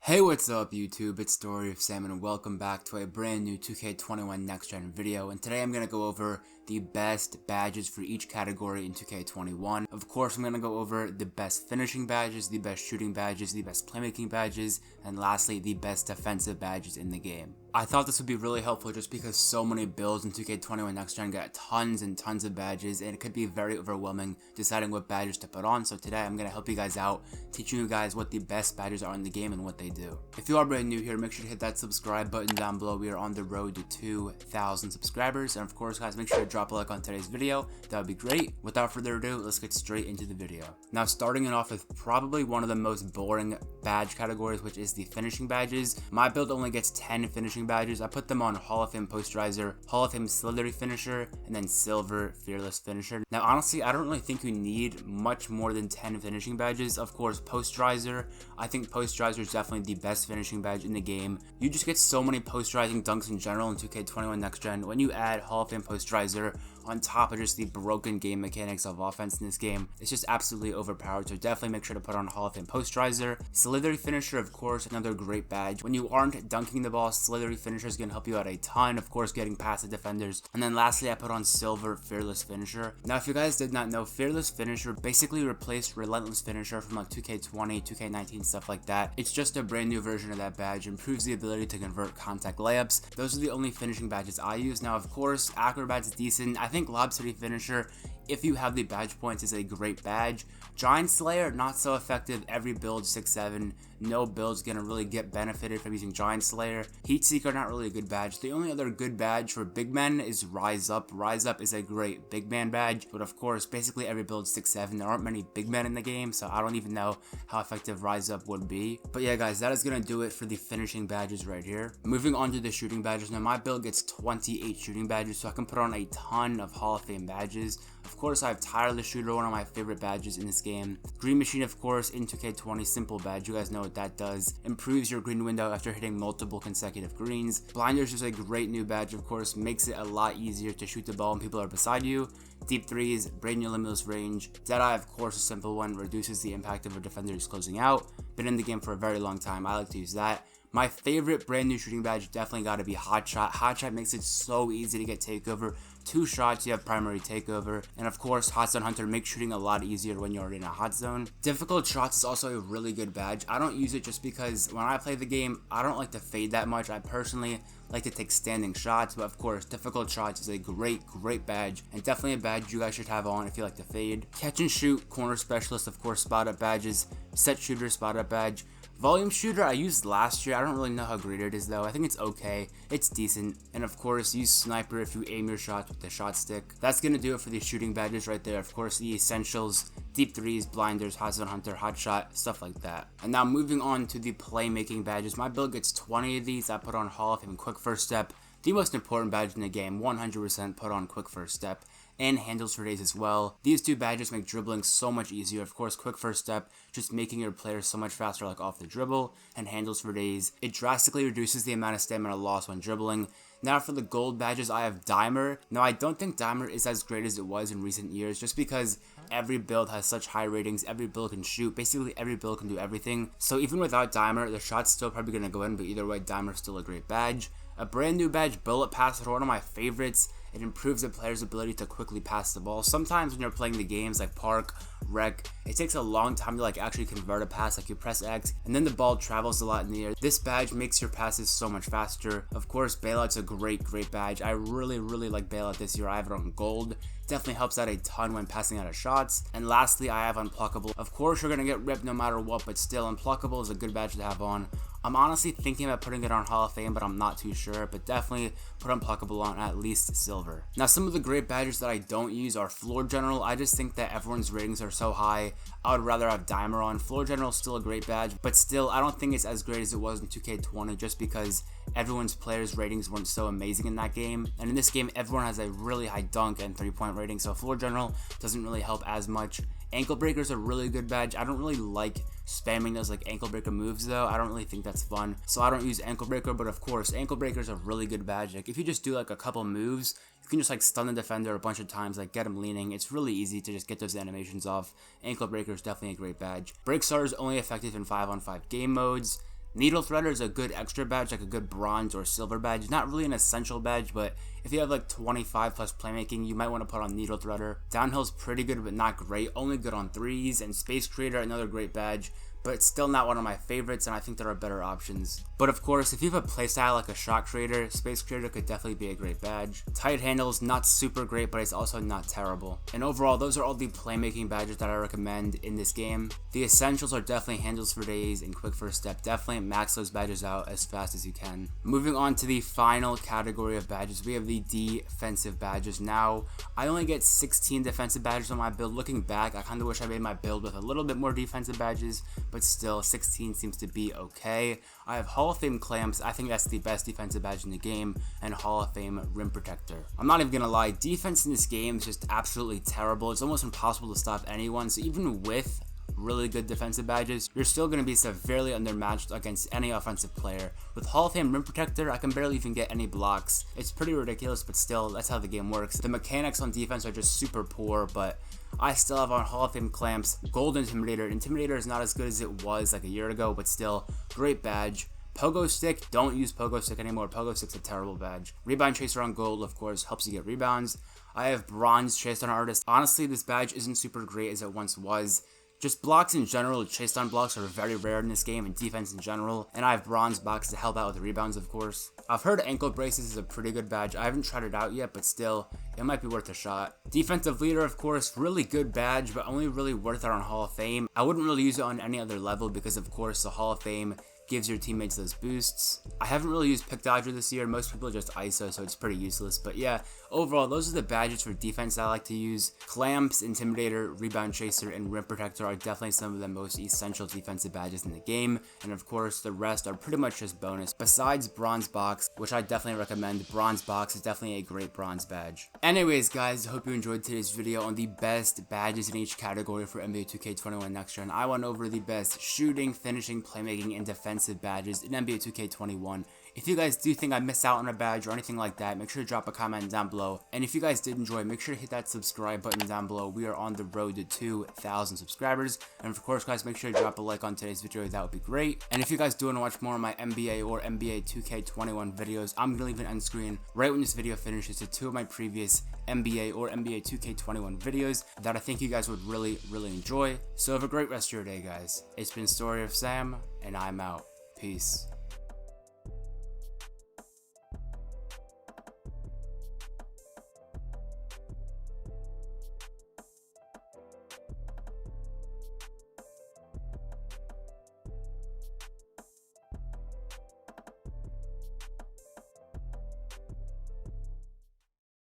Hey, what's up YouTube? It's Story of Sam and welcome back to a brand new 2K21 Next Gen video, and today I'm going to go over the best badges for each category in 2K21. Of course, I'm going to go over the best finishing badges, the best shooting badges, the best playmaking badges, and lastly, the best defensive badges in the game. I thought this would be really helpful just because so many builds in 2K21 Next Gen get tons and tons of badges, and it could be very overwhelming deciding what badges to put on. So today I'm going to help you guys out, teaching you guys what the best badges are in the game and what they do. If you are brand new here, make sure to hit that subscribe button down below. We are on the road to 2,000 subscribers, and of course guys, make sure to drop a like on today's video. That would be great. Without further ado, let's get straight into the video. Now, starting it off with probably one of the most boring badge categories, which is the finishing badges. My build only gets 10 finishing badges. I put them on Hall of Fame Posterizer, Hall of Fame Octilary Finisher, and then Silver Fearless Finisher. Now honestly, I don't really think you need much more than 10 finishing badges. Of course, Posterizer, I think Posterizer is definitely the best finishing badge in the game. You just get so many posterizing dunks in general in 2K21 Next Gen. When you add Hall of Fame Posterizer on top of just the broken game mechanics of offense in this game, it's just absolutely overpowered. So definitely make sure to put on Hall of Fame Posterizer. Slithery Finisher, of course, another great badge. When you aren't dunking the ball, Slithery Finisher is going to help you out a ton, of course, getting past the defenders. And then lastly, I put on Silver Fearless Finisher. Now, if you guys did not know, Fearless Finisher basically replaced Relentless Finisher from like 2K20, 2K19, stuff like that. It's just a brand new version of that badge, improves the ability to convert contact layups. Those are the only finishing badges I use. Now, of course, Acrobat's decent. I think Lob City Finisher, if you have the badge points, is a great badge. Giant Slayer, not so effective. Every build 6-7. No build's gonna really get benefited from using Giant Slayer. Heat Seeker, not really a good badge. The only other good badge for big men is Rise Up. Rise Up is a great big man badge, but of course, basically every build 6-7. There aren't many big men in the game, so I don't even know how effective Rise Up would be. But yeah, guys, that is gonna do it for the finishing badges right here. Moving on to the shooting badges. Now, my build gets 28 shooting badges, so I can put on a ton of Hall of Fame badges. Of course, I have Tireless Shooter, one of my favorite badges in this game. Green Machine, of course, in 2K20, simple badge. You guys know what that does. Improves your green window after hitting multiple consecutive greens. Blinders is a great new badge, of course. Makes it a lot easier to shoot the ball when people are beside you. Deep threes, brain your limitless range. Deadeye, of course, a simple one. Reduces the impact of a defender who's closing out. Been in the game for a very long time. I like to use that. My favorite brand new shooting badge definitely got to be Hot Shot. Hot Shot makes it so easy to get takeover. 2 shots, you have primary takeover. And of course, Hot Zone Hunter makes shooting a lot easier when you're in a hot zone. Difficult Shots is also a really good badge. I don't use it just because when I play the game, I don't like to fade that much. I personally like to take standing shots, but of course, Difficult Shots is a great badge, and definitely a badge you guys should have on if you like to fade. Catch and Shoot, Corner Specialist, of course, Spot Up badges. Set Shooter, Spot Up badge. Volume Shooter I used last year. I don't really know how great it is though. I think it's okay. It's decent. And of course, use Sniper if you aim your shots with the shot stick. That's gonna do it for the shooting badges right there. Of course, the essentials, deep threes, blinders, Hot Zone Hunter, hot shot, stuff like that. And now moving on to the playmaking badges. My build gets 20 of these. I put on Hall of Fame Quick First Step, the most important badge in the game. 100% put on Quick First Step. And Handles for Days as well. These two badges make dribbling so much easier. Of course, Quick First Step, just making your players so much faster like off the dribble, and Handles for Days, it drastically reduces the amount of stamina lost when dribbling. Now for the gold badges, I have Dimer. Now I don't think Dimer is as great as it was in recent years, just because every build has such high ratings, every build can shoot, basically every build can do everything. So even without Dimer, the shot's still probably going to go in, but either way, Dimer's still a great badge. A brand new badge, Bullet Passer, one of my favorites. It improves the player's ability to quickly pass the ball. Sometimes when you're playing the games like Park, Rec, it takes a long time to like actually convert a pass. Like you press X and then the ball travels a lot in the air. This badge makes your passes so much faster. Of course, Bailout's a great badge. I really like Bailout this year. I have it on gold. Definitely helps out a ton when passing out of shots. And lastly, I have Unpluckable. Of course, you're going to get ripped no matter what, but still, Unpluckable is a good badge to have on. I'm honestly thinking about putting it on Hall of Fame, but I'm not too sure. But definitely put Unpluckable on at least Silver. Now, some of the great badges that I don't use are Floor General. I just think that everyone's ratings are so high. I would rather have Dimer on. Floor General is still a great badge, but still, I don't think it's as great as it was in 2K20 just because everyone's players' ratings weren't so amazing in that game. And in this game, everyone has a really high dunk and 3-point rating, so Floor General doesn't really help as much. Ankle Breaker is a really good badge. I don't really like spamming those like ankle breaker moves though. I don't really think that's fun, so I don't use Ankle Breaker. But of course, Ankle Breaker is a really good badge. Like if you just do like a couple moves, you can just like stun the defender a bunch of times, like get him leaning. It's really easy to just get those animations off. Ankle Breaker is definitely a great badge. Break Star is only effective in 5-on-5 game modes. Needle Threader is a good extra badge, like a good bronze or silver badge. Not really an essential badge, but if you have like 25 plus playmaking, you might want to put on Needle Threader. Downhill's pretty good, but not great. Only good on 3s. And Space Creator, another great badge, but it's still not one of my favorites, and I think there are better options. But of course, if you have a playstyle like a Shot Creator, Space Creator could definitely be a great badge. Tight Handle's not super great, but it's also not terrible. And overall, those are all the playmaking badges that I recommend in this game. The essentials are definitely Handles for Days and Quick First Step. Definitely max those badges out as fast as you can. Moving on to the final category of badges, we have the defensive badges. Now, I only get 16 defensive badges on my build. Looking back, I kind of wish I made my build with a little bit more defensive badges, but still 16 seems to be okay. I have Hall of Fame Clamps. I think that's the best defensive badge in the game, and Hall of Fame Rim Protector. I'm not even gonna lie, defense in this game is just absolutely terrible. It's almost impossible to stop anyone, so even with really good defensive badges, you're still going to be severely undermatched against any offensive player. With Hall of Fame Rim Protector, I can barely even get any blocks. It's pretty ridiculous, but still, that's how the game works. The mechanics on defense are just super poor, but I still have on Hall of Fame Clamps, Gold Intimidator. Intimidator is not as good as it was like a year ago, but still, great badge. Pogo Stick, don't use Pogo Stick anymore. Pogo Stick's a terrible badge. Rebound Chaser on Gold, of course, helps you get rebounds. I have Bronze Chase on Artist. Honestly, this badge isn't super great as it once was. Just blocks in general, chase down blocks are very rare in this game, and defense in general, and I have bronze boxes to help out with the rebounds, of course. I've heard ankle braces is a pretty good badge. I haven't tried it out yet, but still, it might be worth a shot. Defensive leader, of course, really good badge, but only really worth it on Hall of Fame. I wouldn't really use it on any other level because, of course, the Hall of Fame gives your teammates those boosts. I haven't really used Pick Dodger this year. Most people just ISO, so it's pretty useless. But yeah, overall, those are the badges for defense that I like to use. Clamps, Intimidator, Rebound Chaser, and Rim Protector are definitely some of the most essential defensive badges in the game. And of course, the rest are pretty much just bonus. Besides Bronze Box, which I definitely recommend, Bronze Box is definitely a great bronze badge. Anyways, guys, I hope you enjoyed today's video on the best badges in each category for NBA 2K21 Next Gen. I went over the best shooting, finishing, playmaking, and defensive badges in NBA 2K21. If you guys do think I missed out on a badge or anything like that, make sure to drop a comment down below. And if you guys did enjoy, make sure to hit that subscribe button down below. We are on the road to 2,000 subscribers. And of course, guys, make sure to drop a like on today's video. That would be great. And if you guys do want to watch more of my NBA or NBA 2K21 videos, I'm going to leave an end screen right when this video finishes to 2 of my previous NBA or NBA 2K21 videos that I think you guys would really enjoy. So have a great rest of your day, guys. It's been Story of Sam, and I'm out. Peace.